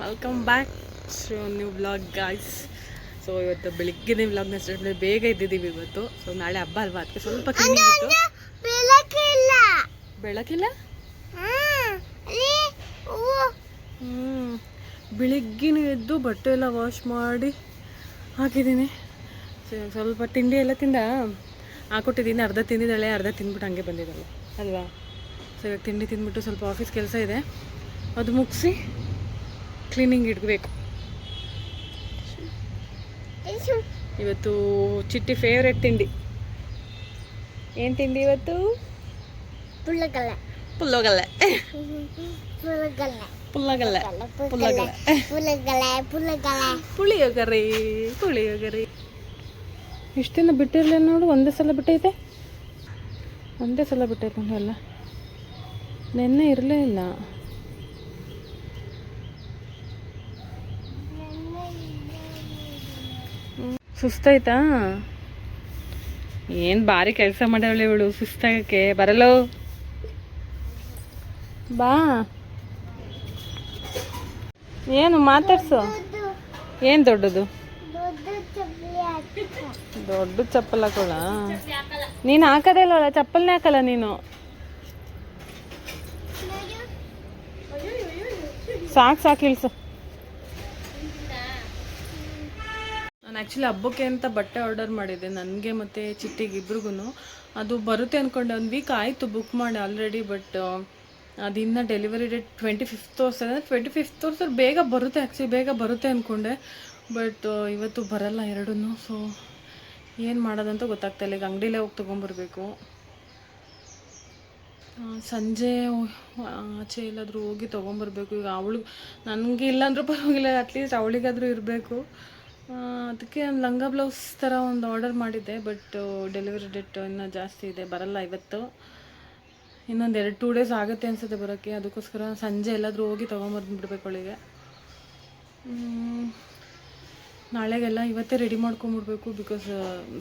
Welcome back to new vlog guys. So ಇವತ್ತು ಬೆಳಿಗ್ಗೆನೇ ವ್ಲಾಗ್ನ ಸ್ಟಾರ್ಟ್ ಮಾಡಿ ಬೇಗ ಇದ್ದಿದ್ದೀವಿ ಇವತ್ತು. ಸೊ ನಾಳೆ ಹಬ್ಬ ಅಲ್ವಾ, ಅದಕ್ಕೆ ಸ್ವಲ್ಪ ಕ್ಲೀನಿಂಗ್ ಇತ್ತು. ಬೆಳಕಿಲ್ಲ ಬೆಳಿಗ್ಗೆನೇ ಎದ್ದು ಬಟ್ಟೆ ಎಲ್ಲ ವಾಶ್ ಮಾಡಿ ಹಾಕಿದ್ದೀನಿ. ಸ್ವಲ್ಪ ತಿಂಡಿ ಎಲ್ಲ ಹಾಕೊಟ್ಟಿದ್ದೀನಿ. ಅರ್ಧ ತಿಂದಿದ್ದಾಳೆ, ಅರ್ಧ ತಿಂದ್ಬಿಟ್ಟು ಹಂಗೆ ಬಂದಿದ್ದಾಳೆ ಅಲ್ವಾ. ಸೊ ಇವಾಗ ತಿಂಡಿ ತಿಂದ್ಬಿಟ್ಟು ಸ್ವಲ್ಪ ಆಫೀಸ್ ಕೆಲಸ ಇದೆ, ಅದು ಮುಗಿಸಿ ಕ್ಲೀನಿಂಗ್ ಇಡಬೇಕು. ಇವತ್ತು ಚಿಟ್ಟಿ ಫೇವ್ರೆಟ್ ತಿಂಡಿ. ಏನು ತಿಂಡಿ ಇವತ್ತು? ಪುಲ್ಲಗಲ್ಲೆ ಪುಲ್ಲಗಲ್ಲೆ ಪುಲ್ಲಗಲ್ಲೆ ಪುಳಿಯೋಗರೆ ಪುಳಿಯೋಗರೆ. ಇಷ್ಟು ದಿನ ಬಿಟ್ಟಿರಲಿಲ್ಲ ನೋಡು, ಒಂದೇ ಸಲ ಬಿಟ್ಟೈತೆ. ಒಂದೇ ಸಲ ಬಿಟ್ಟೈತೆ ನೋಡಿ, ಎಲ್ಲ ನೆನ್ನೆ ಇರಲೇ ಇಲ್ಲ. ಸುಸ್ತಾಯ್ತಾ? ಏನು ಭಾರಿ ಕೆಲಸ ಮಾಡ್ಯಾವಳೆ ಇವಳು, ಸುಸ್ತಾಗಕ್ಕೆ ಬರಲ್ಲೋ. ಬಾ, ಏನು ಮಾತಾಡ್ಸು. ಏನು ದೊಡ್ಡದು? ದೊಡ್ಡ ಚಪ್ಪಲ್ ಹಾಕೋಳ? ನೀನು ಹಾಕದೇ ಇಲ್ಲವಲ್ಲ, ಚಪ್ಪಲ್ನೇ ಹಾಕಲ್ಲ ನೀನು. ಸಾಕು ಇಳಿಸು. ನಾನು ಆ್ಯಕ್ಚುಲಿ ಹಬ್ಬಕ್ಕೆ ಅಂತ ಬಟ್ಟೆ ಆರ್ಡರ್ ಮಾಡಿದ್ದೆ, ನನಗೆ ಮತ್ತು ಚಿಟ್ಟಿಗೆ ಇಬ್ರಿಗೂ. ಅದು ಬರುತ್ತೆ ಅಂದ್ಕೊಂಡೆ, 1 ವೀಕ್ ಆಯಿತು ಬುಕ್ ಮಾಡಿ ಆಲ್ರೆಡಿ. ಬಟ್ ಅದಿನ್ನ ಡೆಲಿವರಿ ಡೇಟ್ 25th ತೋರಿಸ್ತದೆ. 25th ತೋರಿಸಿದ್ರೆ ಬೇಗ ಬರುತ್ತೆ, ಆ್ಯಕ್ಚುಲಿ ಬೇಗ ಬರುತ್ತೆ ಅಂದ್ಕೊಂಡೆ. ಬಟ್ ಇವತ್ತು ಬರಲ್ಲ ಎರಡೂ. ಸೊ ಏನು ಮಾಡೋದಂತ ಗೊತ್ತಾಗ್ತಾಯಿಲ್ಲ. ಈಗ ಅಂಗಡಿಲೇ ಹೋಗಿ ತೊಗೊಂಬರ್ಬೇಕು. ಸಂಜೆ ಆಚೆ ಎಲ್ಲಾದರೂ ಹೋಗಿ ತೊಗೊಂಬರ್ಬೇಕು. ಈಗ ನನಗೆ ಇಲ್ಲಾಂದ್ರೂ ಪರವಾಗಿಲ್ಲ, ಅಟ್ಲೀಸ್ಟ್ ಅವಳಿಗಾದರೂ ಇರಬೇಕು. ಅದಕ್ಕೆ ಒಂದು ಲಂಗ ಬ್ಲೌಸ್ ಥರ ಒಂದು ಆರ್ಡರ್ ಮಾಡಿದ್ದೆ. ಬಟ್ ಡೆಲಿವರಿ ಡೇಟ್ ಇನ್ನೂ ಜಾಸ್ತಿ ಇದೆ, ಬರಲ್ಲ ಇವತ್ತು. ಇನ್ನೊಂದು 2 ಡೇಸ್ ಆಗುತ್ತೆ ಅನಿಸುತ್ತೆ ಬರೋಕ್ಕೆ. ಅದಕ್ಕೋಸ್ಕರ ಸಂಜೆ ಎಲ್ಲಾದರೂ ಹೋಗಿ ತೊಗೊಂಬರ್ಬಿಡ್ಬೇಕು ಅವಳಿಗೆ. ನಾಳೆಗೆಲ್ಲ ಇವತ್ತೇ ರೆಡಿ ಮಾಡ್ಕೊಂಬಿಡ್ಬೇಕು. ಬಿಕಾಸ್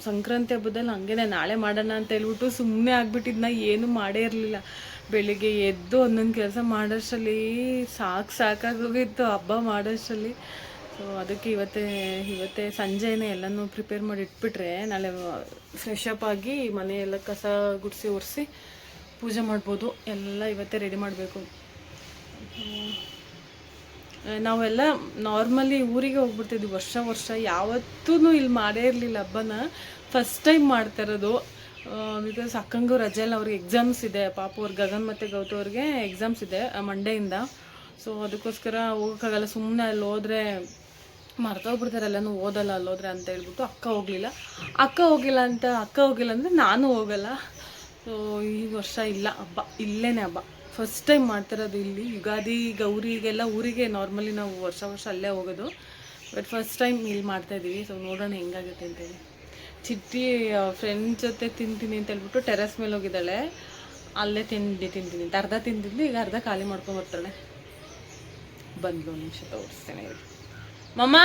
ಸಂಕ್ರಾಂತಿ ಹಬ್ಬದಲ್ಲಿ ಹಂಗೆ ನಾಳೆ ಮಾಡೋಣ ಅಂತ ಹೇಳ್ಬಿಟ್ಟು ಸುಮ್ಮನೆ ಆಗಿಬಿಟ್ಟಿದ್ನ, ಏನೂ ಮಾಡೇ ಇರಲಿಲ್ಲ. ಬೆಳಿಗ್ಗೆ ಎದ್ದು ಒಂದೊಂದು ಕೆಲಸ ಮಾಡೋಷ್ಟರಲ್ಲಿ ಸಾಕಾಗೋಗಿತ್ತು ಹಬ್ಬ ಮಾಡೋಷ್ಟರಲ್ಲಿ. ಸೊ ಅದಕ್ಕೆ ಇವತ್ತೇ ಸಂಜೆನೇ ಎಲ್ಲನೂ ಪ್ರಿಪೇರ್ ಮಾಡಿ ಇಟ್ಬಿಟ್ರೆ ನಾಳೆ ಫ್ರೆಶ್ ಅಪ್ ಆಗಿ ಮನೆಯೆಲ್ಲ ಕಸ ಗುಡಿಸಿ ಒರೆಸಿ ಪೂಜೆ ಮಾಡ್ಬೋದು. ಎಲ್ಲ ಇವತ್ತೇ ರೆಡಿ ಮಾಡಬೇಕು. ನಾವೆಲ್ಲ ನಾರ್ಮಲಿ ಊರಿಗೆ ಹೋಗ್ಬಿಡ್ತಿದ್ವಿ ವರ್ಷ. ಯಾವತ್ತೂ ಇಲ್ಲಿ ಮಾಡೇ ಇರಲಿಲ್ಲ ಹಬ್ಬನ, ಫಸ್ಟ್ ಟೈಮ್ ಮಾಡ್ತಾ ಇರೋದು. ಬಿಕಾಸ್ ಅಕ್ಕಂಗೂ ರಜೆ ಇಲ್ಲ, ಅವ್ರಿಗೆ ಎಕ್ಸಾಮ್ಸ್ ಇದೆ. ಪಾಪ ಅವ್ರಿಗೆ ಗಗನ್ ಮತ್ತು ಗೌತು ಅವ್ರಿಗೆ ಎಕ್ಸಾಮ್ಸ್ ಇದೆ ಮಂಡೆಯಿಂದ. ಸೊ ಅದಕ್ಕೋಸ್ಕರ ಹೋಗೋಕ್ಕಾಗಲ್ಲ. ಸುಮ್ಮನೆ ಅಲ್ಲಿ ಹೋದರೆ ಮರ್ತೋಗ್ಬಿಡ್ತಾರೆ, ಎಲ್ಲನೂ ಓದಲ್ಲ ಅಲ್ಲೋದ್ರೆ ಅಂತ ಹೇಳ್ಬಿಟ್ಟು ಅಕ್ಕ ಹೋಗಿಲ್ಲ ಅಂದರೆ ನಾನು ಹೋಗಲ್ಲ. ಸೊ ಈ ವರ್ಷ ಇಲ್ಲ ಹಬ್ಬ, ಇಲ್ಲೇನೆ ಹಬ್ಬ ಫಸ್ಟ್ ಟೈಮ್ ಮಾಡ್ತಿರೋದು ಇಲ್ಲಿ. ಯುಗಾದಿ ಗೌರಿಗೆಲ್ಲ ಊರಿಗೆ ನಾರ್ಮಲಿ ನಾವು ವರ್ಷ ಅಲ್ಲೇ ಹೋಗೋದು. ಬಟ್ ಫಸ್ಟ್ ಟೈಮ್ ಇಲ್ಲಿ ಮಾಡ್ತಾಯಿದ್ದೀವಿ. ಸೊ ನೋಡೋಣ ಹೆಂಗಾಗುತ್ತೆ ಅಂತೇಳಿ. ಚಿಟ್ಟಿ ಫ್ರೆಂಡ್ಸ್ ಜೊತೆ ತಿಂತೀನಿ ಅಂತ ಹೇಳ್ಬಿಟ್ಟು ಟೆರೆಸ್ ಮೇಲೆ ಹೋಗಿದ್ದಾಳೆ. ಅಲ್ಲೇ ತಿಂತೀನಿ ಅಂತ ಅರ್ಧ ತಿಂದಿದ್ದು, ಈಗ ಅರ್ಧ ಖಾಲಿ ಮಾಡ್ಕೊಂಬರ್ತಾಳೆ. ಬಂದು 1 ನಿಮಿಷ ತೋರಿಸ್ತೇನೆ. ಮಮ್ಮ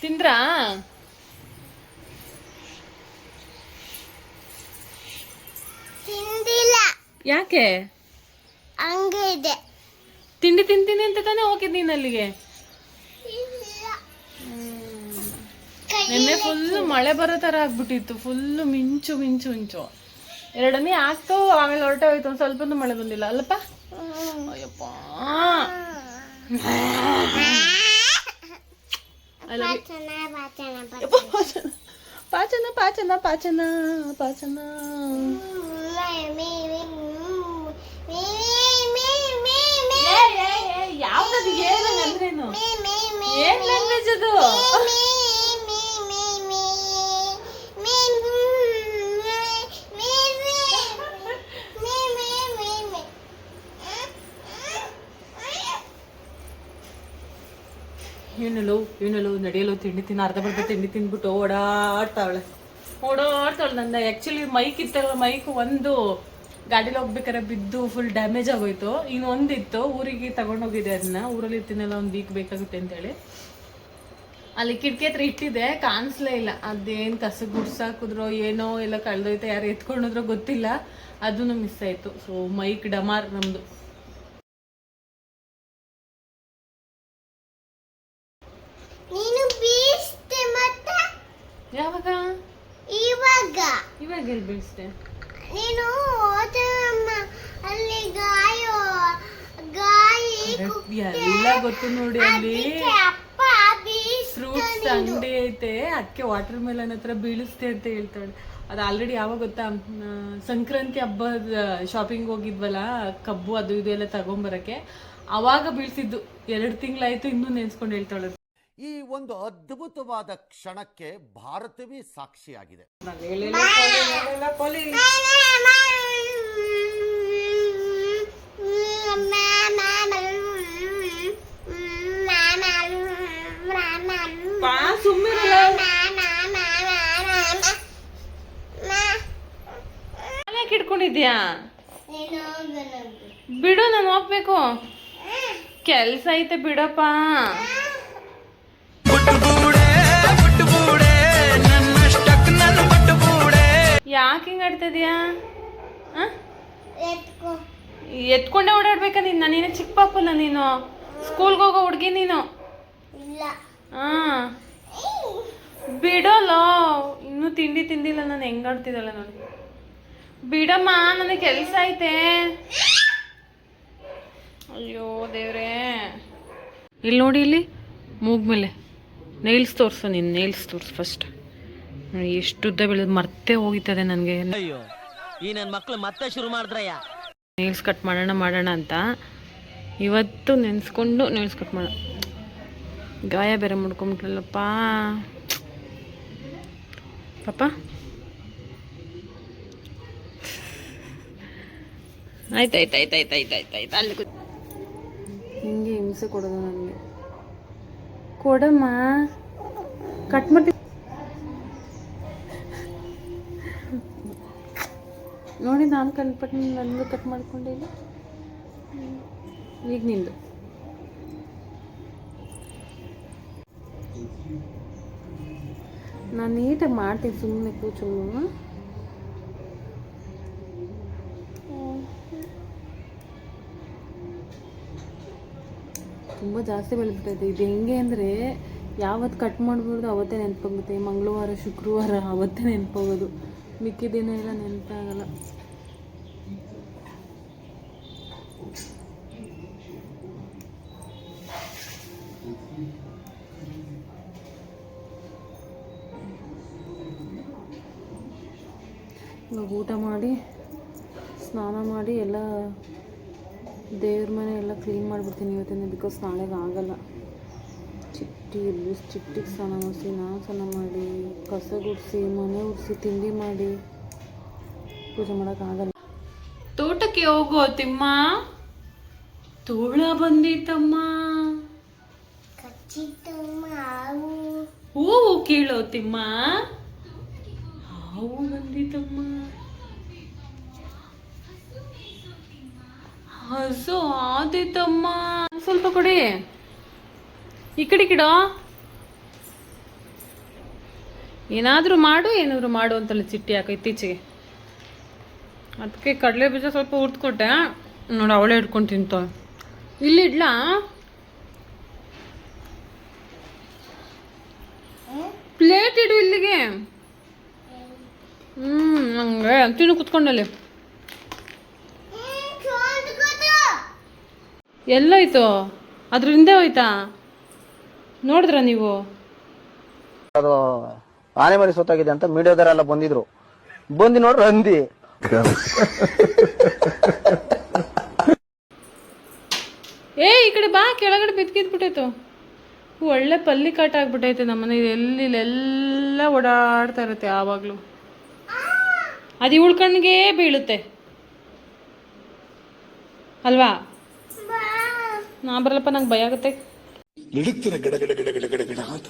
ತಿಂದ್ರಾ? ಯಾಕೆ? ಹಂಗೆ ಇದೆ. ತಿಂಡಿ ತಿಂತೀನಿ ಅಂತ ತಾನೇ ಹೋಗಿದ್ದೀನಿ ಅಲ್ಲಿಗೆ. ನೆನ್ನೆ ಫುಲ್ಲು ಮಳೆ ಬರೋ ಥರ ಆಗ್ಬಿಟ್ಟಿತ್ತು. ಫುಲ್ಲು ಮಿಂಚು 2 ಹನಿ ಆಗ್ತು, ಆಮೇಲೆ ಹೊರಟೆ ಹೋಯ್ತು. ಒಂದು ಸ್ವಲ್ಪನೂ ಮಳೆ ಬಂದಿಲ್ಲ ಅಲ್ಲಪ್ಪ. ಅಯ್ಯಪ್ಪ, ಪಾಚನ ಯಾವ್ದದು? ಏನಂದ್ರೇನು? ಏನ್ ಲ್ಯಾಂಗ್ವೇಜ್ ಅದು? ಇವನಲು ನಡೆಯಲು ತಿಂಡಿ ಅರ್ಧ ಬರ್ಧ ತಿಂಡಿ ತಿಂದ್ಬಿಟ್ಟು ಓಡಾಡ್ತಾವಳೆ. ನಂದು ಆ್ಯಕ್ಚುಲಿ ಮೈಕ್ ಇತ್ತಲ್ಲ, ಮೈಕ್ ಒಂದು ಗಾಡೀಲಿ ಹೋಗ್ಬೇಕಾರೆ ಬಿದ್ದು ಫುಲ್ ಡ್ಯಾಮೇಜ್ ಆಗೋಯ್ತು. ಇನ್ನೊಂದಿತ್ತು, ಊರಿಗೆ ತಗೊಂಡೋಗಿದೆ. ಅದನ್ನ ಊರಲ್ಲಿ ಇರ್ತೀನಲ್ಲ, 1 ವೀಕ್ ಬೇಕಾಗುತ್ತೆ ಅಂತೇಳಿ ಅಲ್ಲಿ ಕಿಟಕಿ ಹತ್ರ ಇಟ್ಟಿದೆ, ಕಾಣಿಸ್ಲೇ ಇಲ್ಲ. ಅದೇನು ಕಸ ಗುಡ್ಸಾಕಿದ್ರೋ ಏನೋ, ಎಲ್ಲ ಕಳೆದೋಯ್ತು, ಯಾರು ಎತ್ಕೊಂಡೋದ್ರೋ ಗೊತ್ತಿಲ್ಲ. ಅದೂ ಮಿಸ್ ಆಯಿತು. ಸೊ ಮೈಕ್ ಡಮಾರ್ ನಮ್ಮದು. ಯಾವಾಗ? ಇವಾಗ ಇವಾಗ ಎಲ್ಲಿ ಬೀಳಿಸ್ದೆ? ನೀನು ಅಲ್ಲಿ ಎಲ್ಲ ಗೊತ್ತು ನೋಡಿ. ಅಲ್ಲಿ ಅಪ್ಪ ಫ್ರೂಟ್ಸ್ ಅಂಗಡಿ ಐತೆ, ಅದಕ್ಕೆ ವಾಟರ್ ಮೆಲನ್ ಹತ್ರ ಬೀಳಿಸ್ತೆ ಅಂತ ಹೇಳ್ತಾಳೆ. ಅದು ಆಲ್ರೆಡಿ ಯಾವಾಗ ಗೊತ್ತಾ, ಸಂಕ್ರಾಂತಿ ಹಬ್ಬದ ಶಾಪಿಂಗ್ ಹೋಗಿದ್ವಲ್ಲ, ಕಬ್ಬು ಅದು ಇದು ಎಲ್ಲ ತಗೊಂಬರಕ್ಕೆ, ಅವಾಗ ಬೀಳ್ಸಿದ್ದು. 2 ತಿಂಗಳಾಯ್ತು, ಇನ್ನೂ ನೆನ್ಸ್ಕೊಂಡು ಹೇಳ್ತಾಳೆ. ಈ ಒಂದು ಅದ್ಭುತವಾದ ಕ್ಷಣಕ್ಕೆ ಭಾರತವೇ ಸಾಕ್ಷಿಯಾಗಿದೆ. ಇಟ್ಕೊಂಡಿದ್ಯಾ? ಬಿಡು, ನಾನು ಹೋಗ್ಬೇಕು, ಕೆಲ್ಸ ಐತೆ, ಬಿಡಪ್ಪ. ಯಾಕೆ ಹಿಂಗ ಆಡ್ತಿದ್ಯಾ? ಎತ್ಕೊಂಡೆ ಓಡಾಡ್ಬೇಕ ನೀನು? ನೀನು ಚಿಕ್ಕ ಪಾಪಲ್ಲ, ನೀನು ಸ್ಕೂಲ್ಗೆ ಹೋಗೋ ಹುಡ್ಗಿ ನೀನು. ಹಾ, ಬಿಡೋಲ್ಲ, ಇನ್ನೂ ತಿಂಡಿ ತಿಂದಿಲ್ಲ ನಾನು. ಹೆಂಗಾಡ್ತಿದ್ದಲ್ಲ ನೋಡಿ. ಬಿಡಮ್ಮ, ನನಗೆ ಕೆಲಸ ಐತೆ. ಅಯ್ಯೋ ದೇವ್ರೇ. ಇಲ್ಲಿ ನೋಡಿ, ಇಲ್ಲಿ ಮೂಗ್ ಮೇಲೆ ನೈಲ್ಸ್ ತೋರ್ಸು. ನೀನು ನೈಲ್ಸ್ ತೋರ್ಸು ಫಸ್ಟ್. ಎಷ್ಟು ಉದ್ದ ಬೆಳೆದು ಮರ್ತೇ ಹೋಗಿತ್ತದೆ ನನಗೆ. ಅಯ್ಯೋ, ಈ ನನ್ನ ಮಕ್ಕಳು ಮತ್ತೆ ಶುರು ಮಾಡಿದ್ರಯ್ಯ. ನೈಲ್ಸ್ ಕಟ್ ಮಾಡೋಣ ಅಂತ ಇವತ್ತು ನೆನೆಸ್ಕೊಂಡು ನೈಲ್ಸ್ ಕಟ್ ಮಾಡೋಣ. ಗಾಯ ಬೇರೆ ಮಾಡ್ಕೊಂಬಿಟ್ರಲ್ಲಪ್ಪ ಪಾಪ. ಆಯ್ತಾಯ್ತಾಯ್ತಾಯ್ತಾಯ್ತಾಯ್ತಾಯ್ತು. ಅಲ್ಲಿ ಹಿಂಗೆ ಹಿಂಸೆ ಕೊಡೋದು ನನಗೆ. ಕೊಡಮ್ಮ, ಕಟ್ ಮಾಡಿ ನೋಡಿ. ನಾನು ಕಲ್ಪಟ್ಟು ನಂದು ಕಟ್ ಮಾಡ್ಕೊಂಡಿಲ್ಲ. ಈಗ ನಿಂದು. ನಾನು ನೀಟಾಗಿ ಮಾಡ್ತೀನಿ, ಸುಮ್ಮನೆ ಕೂಚು. ತುಂಬ ಜಾಸ್ತಿ ಬೆಳೆದ್ಬಿಟ್ಟೈತೆ ಇದು. ಹೆಂಗೆ ಅಂದರೆ, ಯಾವತ್ತು ಕಟ್ ಮಾಡ್ಬೋದು ಅವತ್ತೇ ನೆನಪಾಗುತ್ತೆ. ಮಂಗಳವಾರ, ಶುಕ್ರವಾರ ಅವತ್ತೇ ನೆನಪಾಗೋದು. ಮಿಕ್ಕಿದ ದಿನ ಎಲ್ಲ ನೆನಪಾಗಲ್ಲ. ಇವಾಗ ಊಟ ಮಾಡಿ ಸ್ನಾನ ಮಾಡಿ ಎಲ್ಲ ದೇವ್ರ ಮನೆ ಎಲ್ಲ ಕ್ಲೀನ್ ಮಾಡಿಬಿಡ್ತೀನಿ ಇವತ್ತಿನ. ಬಿಕಾಸ್ ನಾಳೆಗೆ ಆಗಲ್ಲ. ಚಿಟ್ಟಿಗೆ ಸ್ನಾನ ಮಾಡಿಸಿ, ನಾನು ಸ್ನಾನ ಮಾಡಿ, ಕಸ ಗುಡಿಸಿ, ಮನೆ ಉಡಿಸಿ, ತಿಂಡಿ ಮಾಡಿ ಪೂಜೆ ಮಾಡೋಕ್ಕಾಗಲ್ಲ. ತೋಟಕ್ಕೆ ಹೋಗೋ ತಿಮ್ಮ. ತೋಳ ಬಂದಿತ್ತಮ್ಮ. ಹೂವು ಕೀಳೋ ತಿಮ್ಮ. ಹಾವು ಬಂದಿತ್ತಮ್ಮ. ಹಸು ಆದಿತ್ತಮ್ಮ. ಸ್ವಲ್ಪ ಕೊಡಿ, ಈ ಕಡೆ ಕಿಡೋ. ಏನಾದರೂ ಮಾಡು ಅಂತಲ್ಲ ಚಿಟ್ಟಿ ಹಾಕ ಇತ್ತೀಚೆಗೆ. ಅದಕ್ಕೆ ಕಡಲೆ ಬೀಜ ಸ್ವಲ್ಪ ಹುರ್ದ್ಕೊಟ್ಟೆ ನೋಡಿ, ಅವಳೇ ಹಿಡ್ಕೊಂಡು ತಿಂತಾಳೆ. ಇಲ್ಲಿ ಇಡ್ಲಾ? ಪ್ಲೇಟ್ ಇಡು ಇಲ್ಲಿಗೆ. ಹಂಗೆ ತಿನ್ನು ಕುತ್ಕೊಂಡಲ್ಲಿ. ಎಲ್ಲೋಯ್ತು? ಅದ್ರ ಹಿಂದೆ ಹೋಯ್ತಾ? ನೋಡಿದ್ರ ನೀವು? ಅದು ಆನೆ ಮರಿ ಸೋತಾಗಿದೆ ಅಂತ ಮೀಡಿಯಾದವರೆಲ್ಲ ಬಂದಿದ್ರು. ಬಂದು ನೋಡ್ರಿ ಹಂದಿ. ಈ ಕಡೆ ಬಾ, ಕೆಳಗಡೆ ಬಿದ್ಕಿದ್ಬಿಟ್ಟೈತು. ಒಳ್ಳೆ ಪಲ್ಲಿ ಕಾಟ ಆಗ್ಬಿಟ್ಟೈತೆ ನಮ್ಮನೆ. ಎಲ್ಲೆಲ್ಲ ಓಡಾಡ್ತಾ ಇರುತ್ತೆ ಯಾವಾಗಲೂ. ಅದು ಇವಳ ಕಣ್ಣಿಗೆ ಬೀಳುತ್ತೆ ಅಲ್ವಾ? ನಾ ಬರಲ್ಲಪ್ಪ, ನಂಗೆ ಭಯ ಆಗುತ್ತೆ. ನಡುಕ್ತಾರೆ ಗಡ ಗಡ ಗಡ ಗಡ ಗಡ ಗಡ ಅಂತ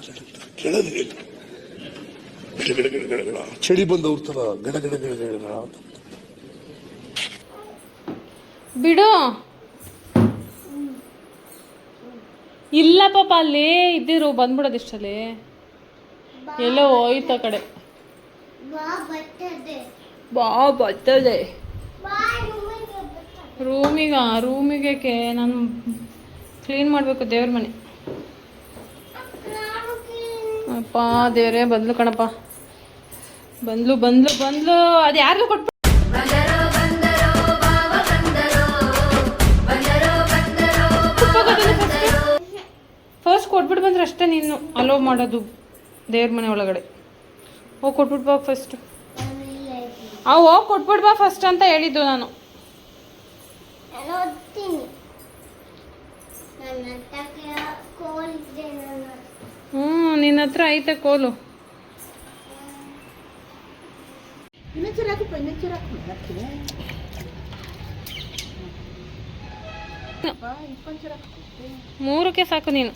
ಕೆಳಗೆ ಗಡ ಗಡ ಗಡ ಗಡ ಗಡ ಚಳಿ ಬಂದವ್ರ ತರ ಗಡ ಗಡ ಗಡ ಗಡ ಗಡ ಅಂತ. ಬಿಡು. ಇಲ್ಲ ಪಾಪ, ಅಲ್ಲಿ ಇದ್ದಿರು ಬಂದ್ಬಿಡೋದು ಇಷ್ಟಲ್ಲಿ. ಎಲ್ಲೋ ಹೋಯ್ತ ಕಡೆ. ಬಾ ಬರ್ತದೆ ರೂಮಿಗೆ ನಾನು ಕ್ಲೀನ್ ಮಾಡಬೇಕು ದೇವ್ರ ಮನೆ. ಅಪ್ಪ ದೇವರೇ, ಬದಲು ಕಣಪ್ಪ. ಬಂದ್ಲು ಬಂದ್ಲು ಬಂದ್ಲು ಅದು ಯಾರಿಗೂ ಕೊಟ್ಬಿಟ್ಟು ಫಸ್ಟ್ ಕೊಟ್ಬಿಟ್ಟು ಬಂದ್ರೆ ಅಷ್ಟೇ ನೀನು ಅಲೋ ಮಾಡೋದು ದೇವ್ರ ಮನೆ ಒಳಗಡೆ. ಹೋಗಿ ಕೊಟ್ಬಿಟ್ಟು ಬಾ ಫಸ್ಟ್. ಹೋಗಿ ಕೊಟ್ಬಿಟ್ಟು ಬಾ ಫಸ್ಟ್ ಅಂತ ಹೇಳಿದ್ದು ನಾನು. ನಾನು ಓದ್ತೀನಿ. ನನ್ನ ಹತ್ರ ಕೋಲ್ ಇದೆ. ನಿನ್ನ ಹತ್ರ ಐತೆ ಕೋಲು. ಮೂರಕ್ಕೆ ಸಾಕು ನೀನು.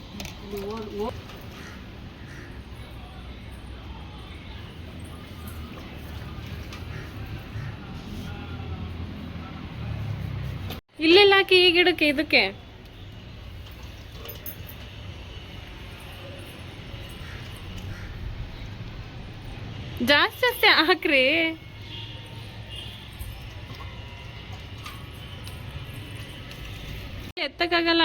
ಇಲ್ಲೆಲ್ಲ ಹಾಕಿ ಈ ಗಿಡಕ್ಕೆ ಇದಕ್ಕೆ ಜಾಸ್ತಿ ಜಾಸ್ತಿ ಹಾಕ್ರಿ. ಎತ್ತಕ್ಕಾಗಲ್ಲ.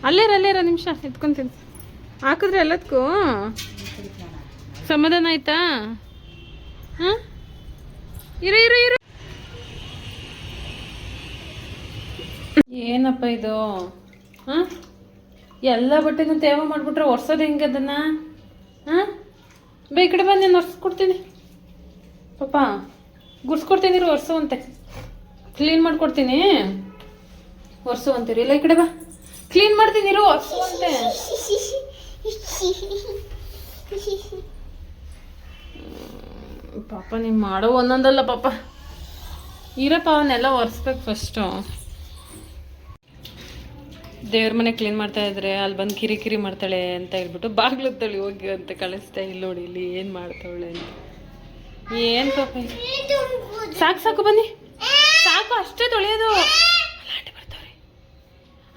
ಅಲ್ಲೇರ ನಿಮಿಷ ಎತ್ಕೊಂತೀನಿ. ಹಾಕಿದ್ರೆ ಎಲ್ಲದಕ್ಕೂ ಸಮಾಧಾನ ಆಯ್ತಾ? ಹಾಂ ಇರು. ಏನಪ್ಪ ಇದು? ಹಾಂ ಎಲ್ಲ ಬಟ್ಟೆನೂ ತೇವ ಮಾಡಿಬಿಟ್ರೆ ಒರ್ಸೋದು ಹೆಂಗೆ ಅದನ್ನು? ಹಾಂ ಈ ಕಡೆ ಬಂದು ನಾನು ಒರ್ಸ್ಕೊಡ್ತೀನಿ ಪಾಪ. ಗುಡ್ಸ್ಕೊಡ್ತೀನಿ ಇರು, ಒರ್ಸುವಂತೆ. ಕ್ಲೀನ್ ಮಾಡಿಕೊಡ್ತೀನಿ, ಒರ್ಸುವಂತೀರಿ. ಇಲ್ಲ ಈ ಕಡೆ ಬಾ, ಕ್ಲೀನ್ ಮಾಡ್ತೀನಿ ಇರು, ಒರ್ಸುವಂತೆ. ಪಾಪ ನೀವು ಮಾಡೋ ಒಂದೊಂದಲ್ಲ ಪಾಪ. ಇರಪ್ಪ ಅವನ್ನೆಲ್ಲ ಒರೆಸ್ಬೇಕು ಫಸ್ಟು. ದೇವ್ರ ಮನೆ ಕ್ಲೀನ್ ಮಾಡ್ತಾ ಇದ್ರೆ ಅಲ್ಲಿ ಬಂದು ಕಿರಿಕಿರಿ ಮಾಡ್ತಾಳೆ ಅಂತ ಹೇಳ್ಬಿಟ್ಟು ಬಾಗ್ಲತ್ತಳಿ ಹೋಗಿ ಅಂತ ಕಳಿಸ್ತಾ. ಇಲ್ಲಿ ನೋಡಿ ಇಲ್ಲಿ ಏನು ಮಾಡ್ತಾವಳೆ ಅಂತ. ಏನು ಪಾಪ ಸಾಕು ಬನ್ನಿ, ಸಾಕು ಅಷ್ಟೇ ತೊಳೆಯೋದು. ಅಲ್ಲಾಂಟಿ ಬರ್ತಾವ್ರಿ,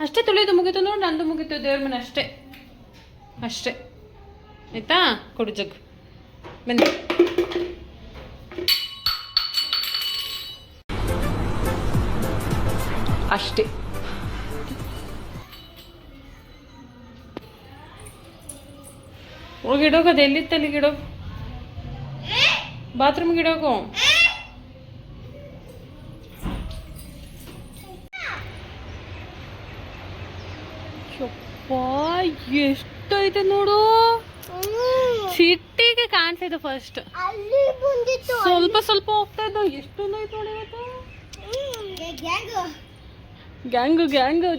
ಅಷ್ಟೇ ತೊಳೆಯೋದು. ಮುಗೀತು ನೋಡಿ, ನಂದು ಮುಗೀತು ದೇವ್ರ ಮನೆ ಅಷ್ಟೇ ಆಯ್ತಾ? ಕೊಡು ಜಗ್ ಬನ್ನಿ. ಅಷ್ಟೇ. ಹೋಗಿಡೋಗು, ಅದು ಎಲ್ಲಿತ್ತಲ್ಲಿ ಗಿಡೋಗು, ಬಾತ್ರೂಮ್ ಗಿಡೋಗು. ಎಷ್ಟೈತೆ ನೋಡು, ಚಿಟ್ಟಿಗೆ ಕಾಣಿಸ್ತಿದ್ದು ಫಸ್ಟ್. ಸ್ವಲ್ಪ ಹೋಗ್ತಾ ಇದ್ದು. ಎಷ್ಟೊಂದು ಐತೆ ನೋಡಿ ಇವತ್ತು. ಗ್ಯಾಂಗು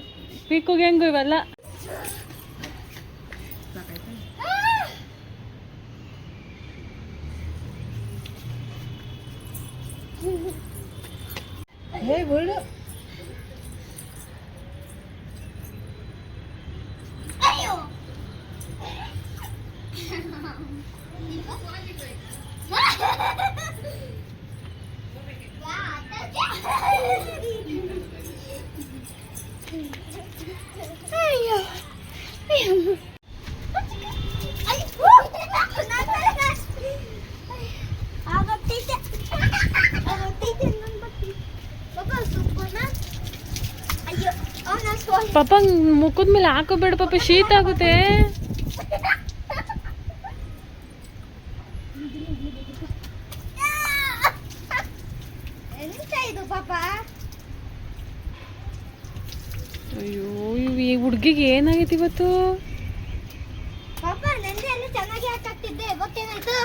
ಪೀಕು ಗ್ಯಾಂಗು ಇವೆಲ್ಲ. ಪಾಪ ಮುಖದ ಮೇಲೆ ಹಾಕೋಬೇಡ ಪಾಪ, ಶೀತ ಆಗುತ್ತೆ. ಅಯ್ಯೋ ಈ ಹುಡ್ಗಿಗೆ ಏನಾಗೈತಿ ಇವತ್ತು? ಪಾಪ ನಂದೆ ಎಲ್ಲ ಚೆನ್ನಾಗಿ ಆಟ ಆಡ್ತಿದ್ದೆ, ಗೊತ್ತೇನಾಯ್ತು?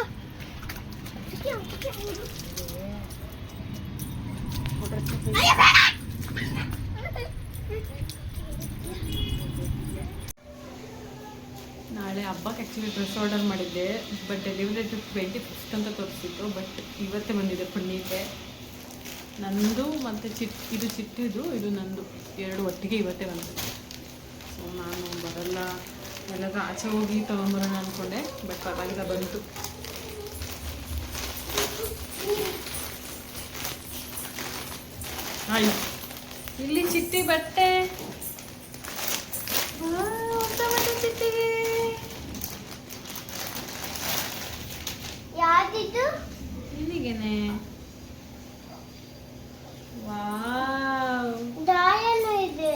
ನಾಳೆ ಹಬ್ಬಕ್ಕೆ ಆ್ಯಕ್ಚುಲಿ ಡ್ರೆಸ್ ಆರ್ಡರ್ ಮಾಡಿದ್ದೆ, ಬಟ್ ಡೆಲಿವರಿ ಡೇಟ್ 25th ಅಂತ ತೋರಿಸಿತ್ತು. ಬಟ್ ಇವತ್ತೇ ಬಂದಿದೆ ಪುಣ್ಯಕ್ಕೆ. ನಂದು ಮತ್ತು ಇದು ಚಿಟ್ಟಿದು, ಇದು ನಂದು, ಎರಡು ಒಟ್ಟಿಗೆ ಇವತ್ತೇ ಬಂದಿದೆ. ಸೊ ನಾನು ಬರಲ್ಲ, ಎಲ್ಲಾದ್ರೂ ಆಚೆ ಹೋಗಿ ತೊಗೊಂಬರೋಣ ಅಂದ್ಕೊಂಡೆ, ಬಟ್ ಪರವಾಗಿಲ್ಲ ಬಂತು. ಆಯ್ತು, ಇಲ್ಲಿ ಚಿಟ್ಟಿ ಬಟ್ಟೆ. ಚಿಟ್ಟಿಗೆ ಯಾವ್ದಿದು? ನಿನಗೇನೆ. ವಾವ್, ದಾಯನೂ ಇದೆ.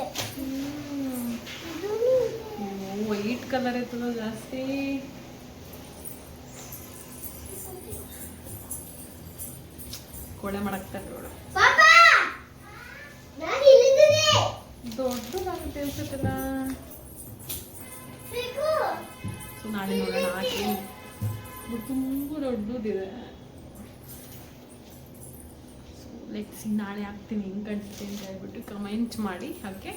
ವೈಟ್ ಕಲರ್ ಇರ್ತದ ಜಾಸ್ತಿ. ಕೊಳೆ ಮಾಡಾಕ್ತಾರೆ ನೋಡು. ದೊಡ್ಡದಾಗುತ್ತೆ ಅನ್ಸುತ್ತಲ್ಲ. ಸೊ ನಾಳೆ ನೋಡೋಣ ಹಾಕಿ. ತುಂಬ ದೊಡ್ಡದಿದೆ. ಲೆಕ್ಸಿ ನಾಳೆ ಹಾಕ್ತೀನಿ ಹೆಂಗೆ ಕಾಣಿಸುತ್ತೆ ಅಂತ ಹೇಳ್ಬಿಟ್ಟು ಕಮೆಂಟ್ ಮಾಡಿ. ಹಾಗೆ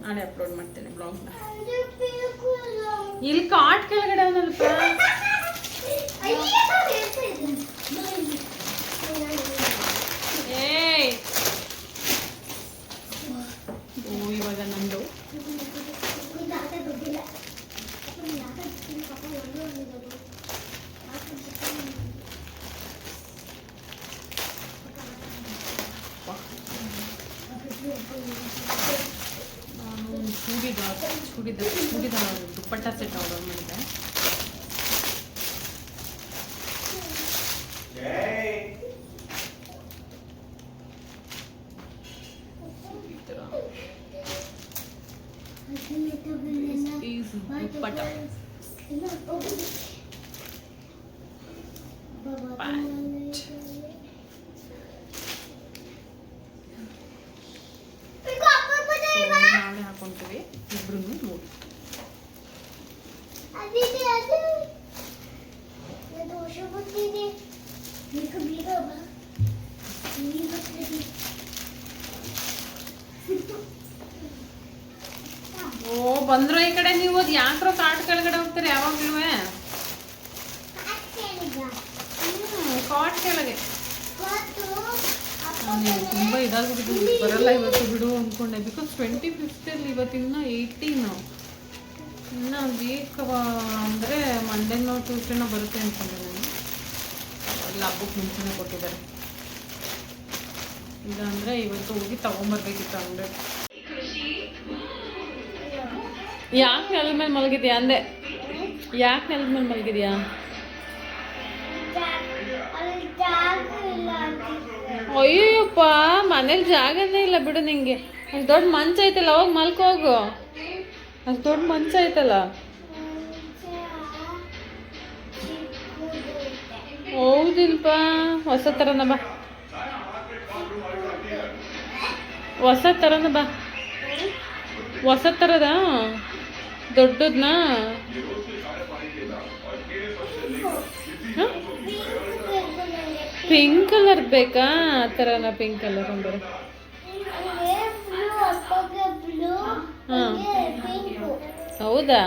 ನಾಳೆ ಅಪ್ಲೋಡ್ ಮಾಡ್ತೇನೆ ಬ್ಲಾಗ್ನ. ಇಲ್ಲಿ ಕಾಟ್ ಕೆಳಗಡೆ ಅವನಲ್ಪ. ಏಯ್ ಓ ಇವಾಗ ನಂದು ನಾನು ಚೂಡಿದಾರ್ ದುಪ್ಪಟ್ಟ ಸೆಟ್ ಆರ್ಡರ್ ಮಾಡಿದ್ದೆ. ದುಪ್ಪಟ್ಟ ಪ್ಯಾಂಟ್. ನಾಳೆ ಹಾಕೊಂತೀವಿ ಇಬ್ರು ನೋಡಿ. ಓ ಬಂದ್ರು ಈ ಕಡೆ. ನೀವು ಯಾಕ್ರೋ ಕಾಟ್ ಕೆಳಗಡೆ ಹೋಗ್ತೀರಿ ಯಾವಾಗ್ಲೂ? ಕಾಟ್ ಕೆಳಗೆ ನಾನು ತುಂಬ ಇದಾಗ್ಬಿಟ್ಟು ಬರಲ್ಲ ಇವತ್ತು ಬಿಡು ಅಂದ್ಕೊಂಡೆ. ಬಿಕಾಸ್ 25th ಇವತ್ತಿನ್ನ 18 ಇನ್ನು ವೀಕ್ ಅಂದರೆ ಮಂಡೇನೋ ಟ್ಯೂಸ್ಡೇನೋ ಬರುತ್ತೆ ಅಂದ್ಕೊಂಡೆ ನಾನು. ಎಲ್ಲ ಹಬ್ಬಕ್ಕೆ ಮುಂಚೆನೇ ಕೊಟ್ಟಿದ್ದಾರೆ. ಈಗ ಅಂದರೆ ಇವತ್ತು ಹೋಗಿ ತೊಗೊಂಬರ್ಬೇಕಿತ್ತು ಅಂಗಡಿ. ಯಾಕೆ ನೆಲದ ಮೇಲೆ ಮಲಗಿದ್ಯಾ ಅಂದೆ? ಯಾಕೆ ನೆಲದ ಮೇಲೆ ಮಲಗಿದ್ಯಾ? ಅಯ್ಯಪ್ಪ ಮನೇಲಿ ಜಾಗನೇ ಇಲ್ಲ ಬಿಡು ನಿಂಗೆ. ಅಷ್ಟು ದೊಡ್ಡ ಮಂಚ ಐತಲ್ಲ, ಹೋಗಿ ಮಲ್ಕೋಗು. ಅಷ್ಟು ದೊಡ್ಡ ಮಂಚ ಐತಲ್ಲ. ಹೌದಿಲ್ಪ, ಹೊಸ ಥರನ ಬಾ, ಹೊಸ ಥರನ ಬಾ, ಹೊಸ ಥರದ ದೊಡ್ಡದನ್ನ. ಪಿಂಕ್ ಕಲರ್ ಬೇಕಾ? ಆ ಥರನ ಪಿಂಕ್ ಕಲರ್ ಅಂದರೆ. ಹಾಂ ಹೌದಾ?